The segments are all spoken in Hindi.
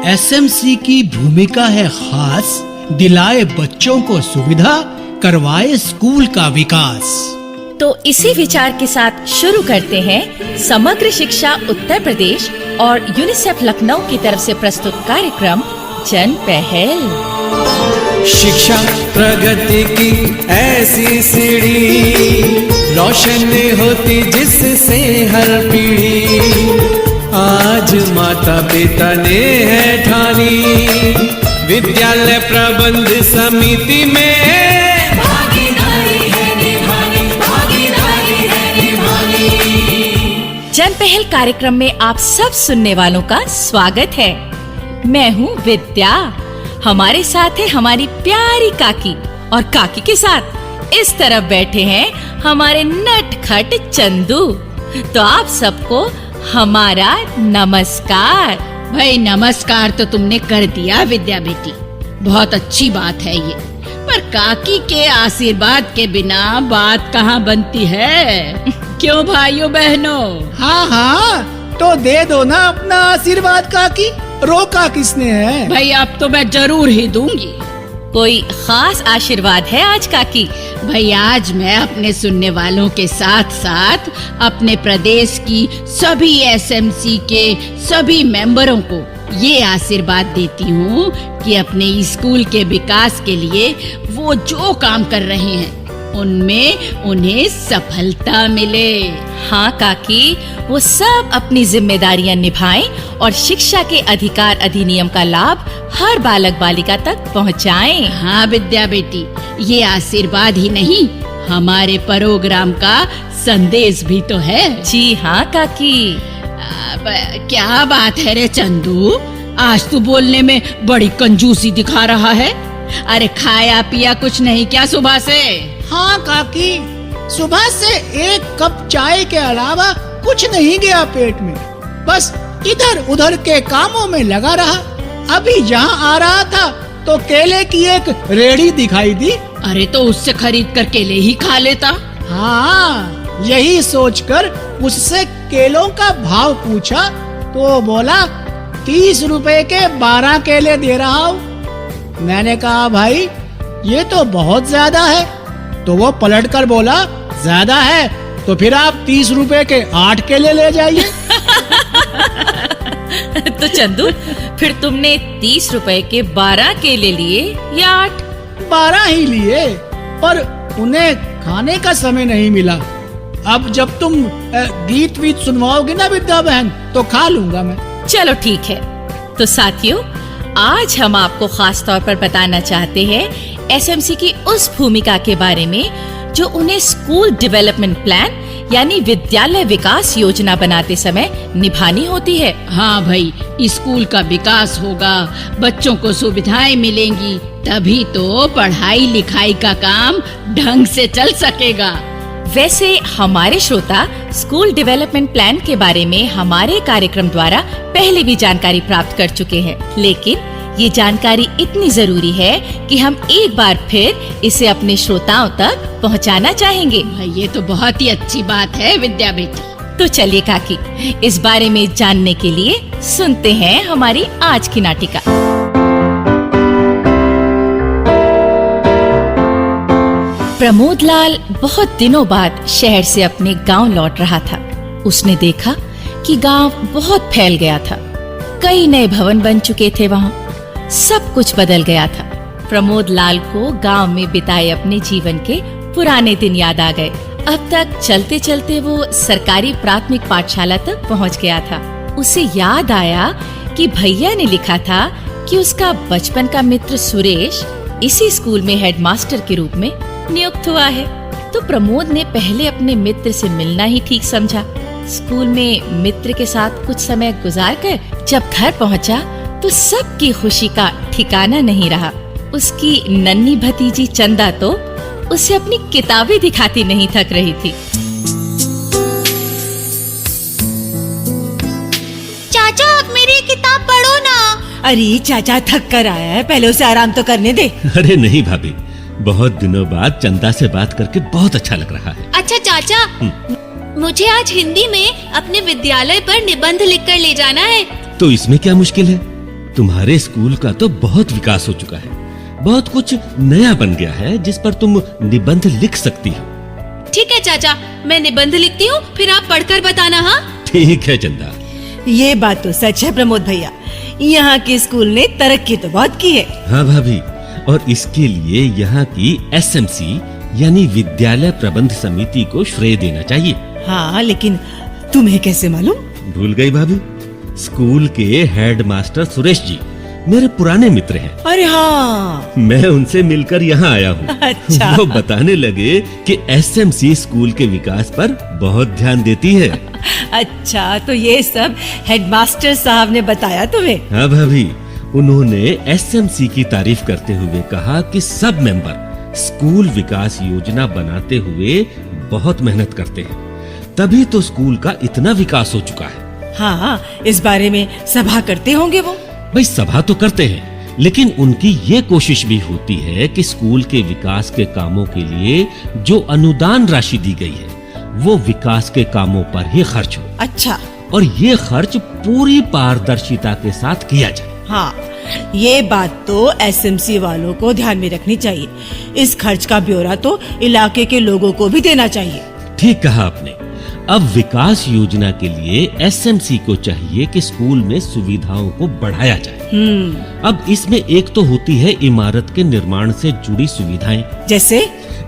एसएमसी की भूमिका है खास, दिलाए बच्चों को सुविधा, करवाए स्कूल का विकास। तो इसी विचार के साथ शुरू करते हैं समग्र शिक्षा उत्तर प्रदेश और यूनिसेफ लखनऊ की तरफ से प्रस्तुत कार्यक्रम जन पहल। शिक्षा प्रगति की ऐसी सीढ़ी, रोशन होती जिससे हर पीढ़ी। आज माता पिता ने है ठानी, विद्यालय प्रबंध समिति में भागीदारी है निभानी, भागीदारी है निभानी। जन पहल कार्यक्रम में आप सब सुनने वालों का स्वागत है। मैं हूँ विद्या, हमारे साथ है हमारी प्यारी काकी, और काकी के साथ इस तरफ बैठे हैं हमारे नटखट चंदू। तो आप सबको हमारा नमस्कार। भाई नमस्कार तो तुमने कर दिया विद्या बेटी, बहुत अच्छी बात है ये, पर काकी के आशीर्वाद के बिना बात कहाँ बनती है। क्यों भाइयों बहनों? हाँ हाँ, तो दे दो ना अपना आशीर्वाद काकी, रोका किसने है? भाई अब तो मैं जरूर ही दूंगी। कोई खास आशीर्वाद है आज काकी? भाई आज मैं अपने सुनने वालों के साथ साथ अपने प्रदेश की सभी एसएमसी के सभी मेंबरों को ये आशीर्वाद देती हूँ कि अपने स्कूल के विकास के लिए वो जो काम कर रहे हैं उनमें उन्हें सफलता मिले। हाँ काकी, वो सब अपनी जिम्मेदारियां निभाएं और शिक्षा के अधिकार अधिनियम का लाभ हर बालक बालिका तक पहुँचाएं। हाँ विद्या बेटी, ये आशीर्वाद ही नहीं, हमारे प्रोग्राम का संदेश भी तो है। जी हाँ काकी। क्या बात है रे चंदू, आज तू बोलने में बड़ी कंजूसी दिखा रहा है। अरे खाया पिया कुछ नहीं क्या सुबह से? हाँ काकी, सुबह से एक कप चाय के अलावा कुछ नहीं गया पेट में, बस इधर उधर के कामों में लगा रहा। अभी यहाँ आ रहा था तो केले की एक रेड़ी दिखाई दी। अरे तो उससे खरीद कर केले ही खा लेता। हाँ, यही सोचकर उससे केलों का भाव पूछा तो बोला 30 रुपए के 12 केले दे रहा हूँ। मैंने कहा भाई ये तो बहुत ज्यादा है, तो वो पलट कर बोला ज्यादा है तो फिर आप 30 रुपए के 8 केले ले जाइए। तो चंदू, फिर तुमने 30 रुपए के 12 केले लिए या 8? 12 ही लिए, पर उन्हें खाने का समय नहीं मिला। अब जब तुम गीत वीत सुनवाओगे ना विद्या बहन तो खा लूंगा मैं। चलो ठीक है। तो साथियों, आज हम आपको खास तौर पर बताना चाहते हैं एसएमसी की उस भूमिका के बारे में जो उन्हें स्कूल डेवलपमेंट प्लान यानी विद्यालय विकास योजना बनाते समय निभानी होती है। हाँ भाई, स्कूल का विकास होगा, बच्चों को सुविधाएं मिलेंगी, तभी तो पढ़ाई लिखाई का काम ढंग से चल सकेगा। वैसे हमारे श्रोता स्कूल डेवलपमेंट प्लान के बारे में हमारे कार्यक्रम द्वारा पहले भी जानकारी प्राप्त कर चुके हैं, लेकिन ये जानकारी इतनी जरूरी है कि हम एक बार फिर इसे अपने श्रोताओं तक पहुंचाना चाहेंगे। भाई ये तो बहुत ही अच्छी बात है विद्या बेटी। तो चलिए काकी, इस बारे में जानने के लिए सुनते हैं हमारी आज की नाटिका। प्रमोद लाल बहुत दिनों बाद शहर से अपने गांव लौट रहा था। उसने देखा कि गांव बहुत फैल गया था, कई नए भवन बन चुके थे, वहाँ सब कुछ बदल गया था। प्रमोद लाल को गांव में बिताए अपने जीवन के पुराने दिन याद आ गए। अब तक चलते चलते वो सरकारी प्राथमिक पाठशाला तक पहुंच गया था। उसे याद आया कि भैया ने लिखा था कि उसका बचपन का मित्र सुरेश इसी स्कूल में हेडमास्टर के रूप में नियुक्त हुआ है। तो प्रमोद ने पहले अपने मित्र से मिलना ही ठीक समझा। स्कूल में मित्र के साथ कुछ समय गुजार कर जब घर पहुंचा तो सबकी खुशी का ठिकाना नहीं रहा। उसकी नन्ही भतीजी चंदा तो उसे अपनी किताबें दिखाती नहीं थक रही थी। चाचा आप मेरी किताब पढ़ो ना। अरे चाचा थक कर आया है, पहले उसे आराम तो करने दे। अरे नहीं भाभी, बहुत दिनों बाद चंदा से बात करके बहुत अच्छा लग रहा है। अच्छा चाचा, मुझे आज हिंदी में अपने विद्यालय पर निबंध लिखकर ले जाना है। तो इसमें क्या मुश्किल है, तुम्हारे स्कूल का तो बहुत विकास हो चुका है, बहुत कुछ नया बन गया है जिस पर तुम निबंध लिख सकती हो। ठीक है चाचा, मैं निबंध लिखती हूँ, फिर आप पढ़कर बताना। हाँ ठीक है चंदा। ये बात तो सच है प्रमोद भैया, यहाँ के स्कूल ने तरक्की तो बहुत की है। हाँ भाभी, और इसके लिए यहाँ की एसएमसी यानी विद्यालय प्रबंध समिति को श्रेय देना चाहिए। हाँ, लेकिन तुम्हें कैसे मालूम? भूल गई भाभी? स्कूल के हेडमास्टर सुरेश जी मेरे पुराने मित्र हैं। अरे हाँ, मैं उनसे मिलकर यहाँ आया हूँ। अच्छा। वो बताने लगे कि एसएमसी स्कूल के विकास पर बहुत ध्यान देती है। अच्छा, तो ये सब हेडमास्टर साहब ने बताया तुम्हें? हाँ भाभी, उन्होंने एसएमसी की तारीफ करते हुए कहा कि सब मेंबर स्कूल विकास योजना बनाते हुए बहुत मेहनत करते हैं, तभी तो स्कूल का इतना विकास हो चुका है। हाँ, इस बारे में सभा करते होंगे वो। भाई सभा तो करते हैं, लेकिन उनकी ये कोशिश भी होती है कि स्कूल के विकास के कामों के लिए जो अनुदान राशि दी गई है वो विकास के कामों पर ही खर्च हो। अच्छा। और ये खर्च पूरी पारदर्शिता के साथ किया जाए। हाँ, ये बात तो एसएमसी वालों को ध्यान में रखनी चाहिए। इस खर्च का ब्यौरा तो इलाके के लोगों को भी देना चाहिए। ठीक कहा आपने। अब विकास योजना के लिए एसएमसी को चाहिए कि स्कूल में सुविधाओं को बढ़ाया जाए। अब इसमें एक तो होती है इमारत के निर्माण से जुड़ी सुविधाएं,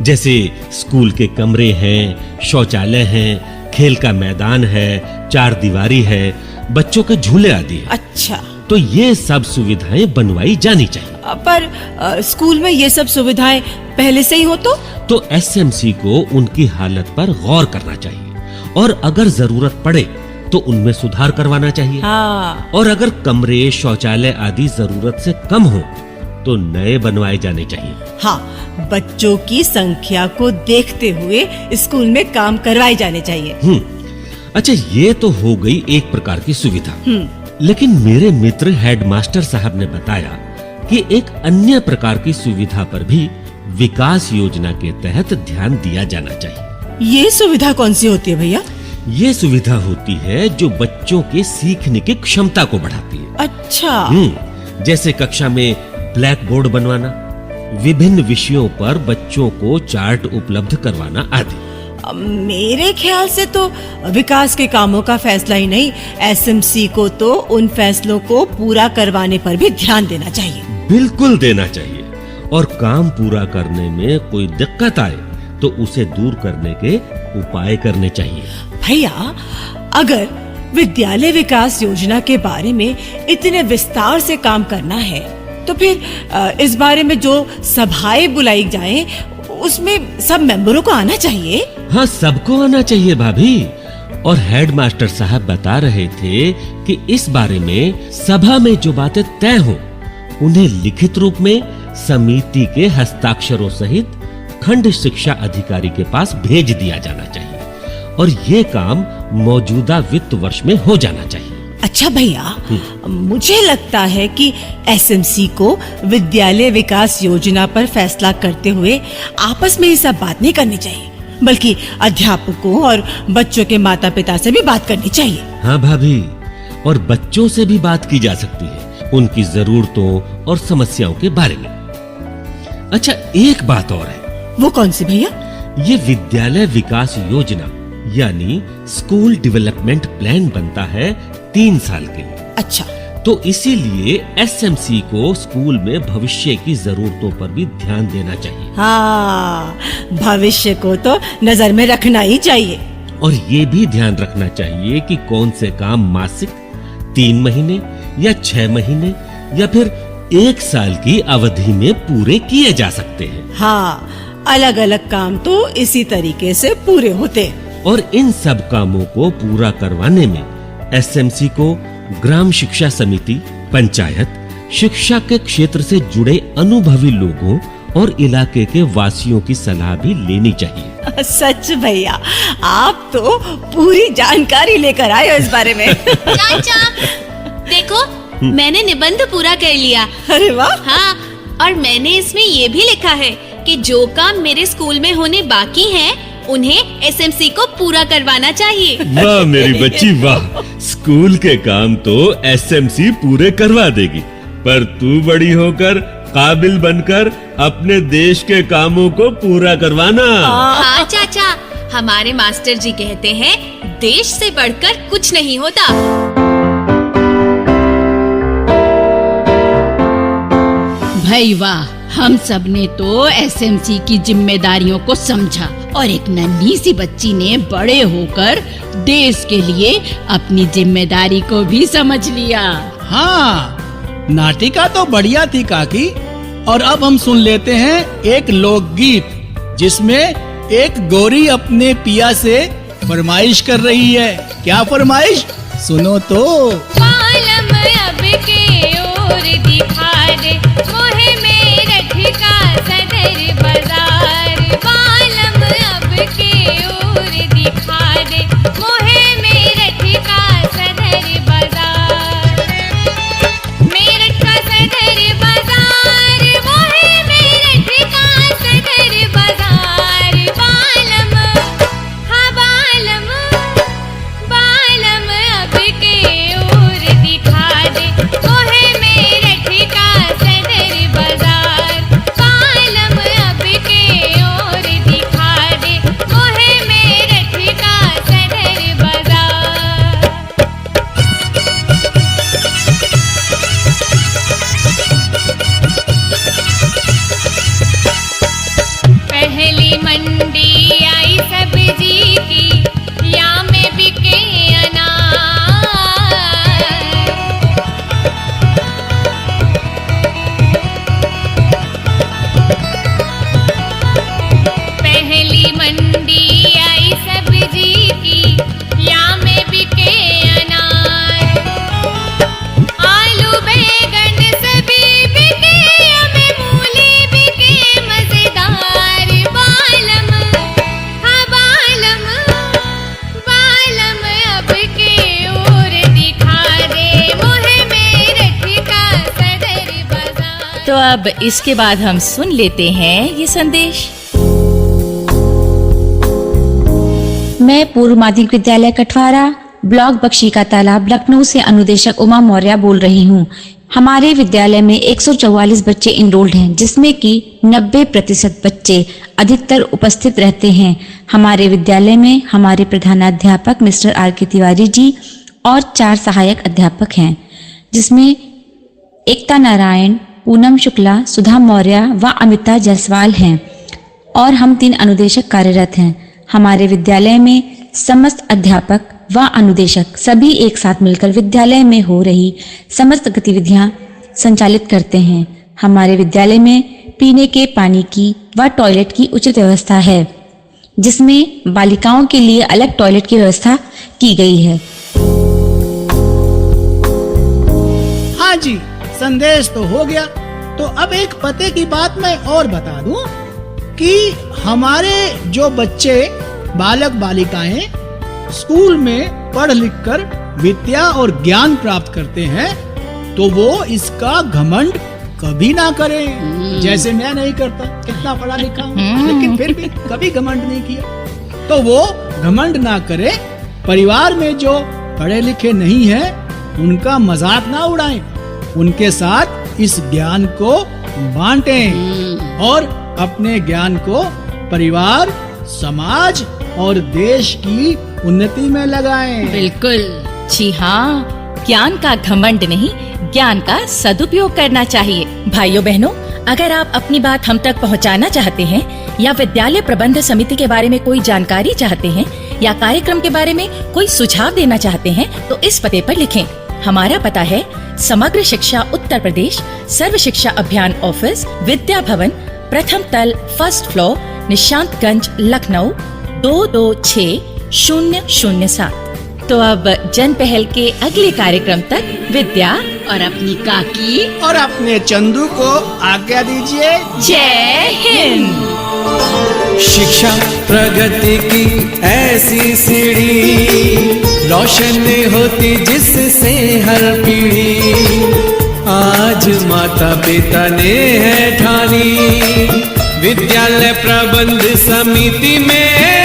जैसे स्कूल के कमरे हैं, शौचालय हैं, खेल का मैदान है, चारदीवारी है, बच्चों के झूले आदि है। अच्छा, तो ये सब सुविधाएं बनवाई जानी चाहिए। पर स्कूल में ये सब सुविधाएं पहले से ही हो तो एसएमसी को उनकी हालत पर गौर करना चाहिए और अगर जरूरत पड़े तो उनमें सुधार करवाना चाहिए। हाँ। और अगर कमरे, शौचालय आदि जरूरत से कम हो तो नए बनवाए जाने चाहिए। हाँ, बच्चों की संख्या को देखते हुए स्कूल में काम करवाए जाने चाहिए। अच्छा, ये तो हो गई एक प्रकार की सुविधा। लेकिन मेरे मित्र हेडमास्टर साहब ने बताया कि एक अन्य प्रकार की सुविधा पर भी विकास योजना के तहत ध्यान दिया जाना चाहिए। ये सुविधा कौन सी होती है भैया? ये सुविधा होती है जो बच्चों के सीखने की क्षमता को बढ़ाती है। अच्छा। जैसे कक्षा में ब्लैक बोर्ड बनवाना, विभिन्न विषयों पर बच्चों को चार्ट उपलब्ध करवाना आदि। मेरे ख्याल से तो विकास के कामों का फैसला ही नहीं, एसएमसी को तो उन फैसलों को पूरा करवाने पर भी ध्यान देना चाहिए। बिल्कुल देना चाहिए, और काम पूरा करने में कोई दिक्कत आए तो उसे दूर करने के उपाय करने चाहिए। भैया, अगर विद्यालय विकास योजना के बारे में इतने विस्तार से काम करना है तो फिर इस बारे में जो सभाएं बुलाई जाएं उसमें सब मेंबरों को आना चाहिए। हाँ, सबको आना चाहिए भाभी। और हेडमास्टर साहब बता रहे थे कि इस बारे में सभा में जो बातें तय हो उन्हें लिखित रूप में समिति के हस्ताक्षरों सहित खंड शिक्षा अधिकारी के पास भेज दिया जाना चाहिए, और ये काम मौजूदा वित्त वर्ष में हो जाना चाहिए। अच्छा भैया, मुझे लगता है कि एसएमसी को विद्यालय विकास योजना पर फैसला करते हुए आपस में ये सब बात नहीं करनी चाहिए, बल्कि अध्यापकों और बच्चों के माता पिता से भी बात करनी चाहिए। हाँ भाभी, और बच्चों से भी बात की जा सकती है उनकी जरूरतों और समस्याओं के बारे में। अच्छा, एक बात और है। वो कौन सी भैया? ये विद्यालय विकास योजना यानी स्कूल डेवलपमेंट प्लान बनता है 3 साल के लिए। अच्छा। तो इसीलिए एसएमसी को स्कूल में भविष्य की जरूरतों पर भी ध्यान देना चाहिए। हाँ, भविष्य को तो नजर में रखना ही चाहिए। और ये भी ध्यान रखना चाहिए कि कौन से काम मासिक, 3 महीने या 6 महीने या फिर 1 साल की अवधि में पूरे किए जा सकते हैं। हाँ, अलग अलग काम तो इसी तरीके से पूरे होते हैं। और इन सब कामों को पूरा करवाने में एसएमसी को ग्राम शिक्षा समिति, पंचायत, शिक्षा के क्षेत्र से जुड़े अनुभवी लोगों और इलाके के वासियों की सलाह भी लेनी चाहिए। सच भैया, आप तो पूरी जानकारी लेकर आए हो इस बारे में। चाचा, देखो मैंने निबंध पूरा कर लिया। अरे वाह। हाँ, और मैंने इसमें ये भी लिखा है कि जो काम मेरे स्कूल में होने बाकी हैं, उन्हें एसएमसी को पूरा करवाना चाहिए। वाह मेरी बच्ची वाह, स्कूल के काम तो एसएमसी पूरे करवा देगी पर तू बड़ी होकर काबिल बनकर अपने देश के कामों को पूरा करवाना। हाँ चाचा, हमारे मास्टर जी कहते हैं देश से बढ़कर कुछ नहीं होता। भाई वाह, हम सब ने तो एसएमसी की जिम्मेदारियों को समझा और एक नन्ही सी बच्ची ने बड़े होकर देश के लिए अपनी जिम्मेदारी को भी समझ लिया। हाँ, नाटिका तो बढ़िया थी काकी। और अब हम सुन लेते हैं एक लोकगीत जिसमें एक गोरी अपने पिया से फरमाइश कर रही है। क्या फरमाइश? सुनो तो। पालम अब के ओर दिखा दे मोहे मेरठ का सदर बाजार। पालम अब के ओर दिखा दे मोहे मेरठ का सदर बाजार। मेरठ का सदर बाजार, मोहे मेरठ का सदर बाजार। बालम, हाँ बालम, बालम अब के ओर दिखा दे मोहे मेरठ का सदर बाजार। बालम अब के ओर दिखा दे मोहे मेरठ का सदर बाजार। पहली मंडी आई सब्जी की, या में बिके अनार। पहली मंडी आई सब्जी की, या में बिके अनार। आलू बैगन सभी बिके, या में मूली बिके मजेदार। बालम, हाँ बालम, बालम अब के ओर दिखा दे मोहे मेरठ का सदर बाजार। तो अब इसके बाद हम सुन लेते हैं ये संदेश। मैं पूर्व माध्यमिक विद्यालय कठवारा, ब्लॉक बख्शी का तालाब, लखनऊ से अनुदेशक उमा मौर्य बोल रही हूँ। हमारे विद्यालय में 144 बच्चे इनरोल्ड हैं, जिसमें कि 90% बच्चे अधिकतर उपस्थित रहते हैं। हमारे विद्यालय में हमारे प्रधानाध्यापक मिस्टर आर के तिवारी जी और 4 सहायक अध्यापक हैं, जिसमें एकता नारायण, पूनम शुक्ला, सुधा मौर्य व अमिता जायसवाल हैं और हम 3 अनुदेशक कार्यरत हैं। हमारे विद्यालय में समस्त अध्यापक व अनुदेशक सभी एक साथ मिलकर विद्यालय में हो रही समस्त गतिविधियां संचालित करते हैं। हमारे विद्यालय में पीने के पानी की व टॉयलेट की उचित व्यवस्था है, जिसमें बालिकाओं के लिए अलग टॉयलेट की व्यवस्था की गई है। हाँ जी, संदेश तो हो गया। तो अब एक पते की बात मैं और बता दूं कि हमारे जो बच्चे बालक बालिकाएं स्कूल में पढ़ लिख कर विद्या और ज्ञान प्राप्त करते हैं, तो वो इसका घमंड कभी ना करें। जैसे मैं नहीं करता, कितना पढ़ा लिखा हूँ, लेकिन फिर भी कभी घमंड नहीं किया। तो वो घमंड ना करे। परिवार में जो पढ़े लिखे नहीं हैं, उनका मजाक ना उड़ाएं, उनके साथ इस ज्ञान को बांटें और अपने ज्ञान को परिवार, समाज और देश की उन्नति में लगाएं। बिल्कुल। जी हाँ, ज्ञान का घमंड नहीं, ज्ञान का सदुपयोग करना चाहिए। भाइयों बहनों, अगर आप अपनी बात हम तक पहुंचाना चाहते हैं या विद्यालय प्रबंध समिति के बारे में कोई जानकारी चाहते हैं या कार्यक्रम के बारे में कोई सुझाव देना चाहते हैं, तो इस पते पर लिखें। हमारा पता है समग्र शिक्षा उत्तर प्रदेश, सर्व शिक्षा अभियान ऑफिस, विद्या भवन, प्रथम तल, फर्स्ट फ्लोर, निशांतगंज, लखनऊ 226007। तो अब जन पहल के अगले कार्यक्रम तक विद्या और अपनी काकी और अपने चंदू को आज्ञा दीजिए। जय हिंद। शिक्षा प्रगति की ऐसी सीढ़ी, रोशन होती जिससे हर पीढ़ी। आज माता पिता ने है ठानी, विद्यालय प्रबंध समिति में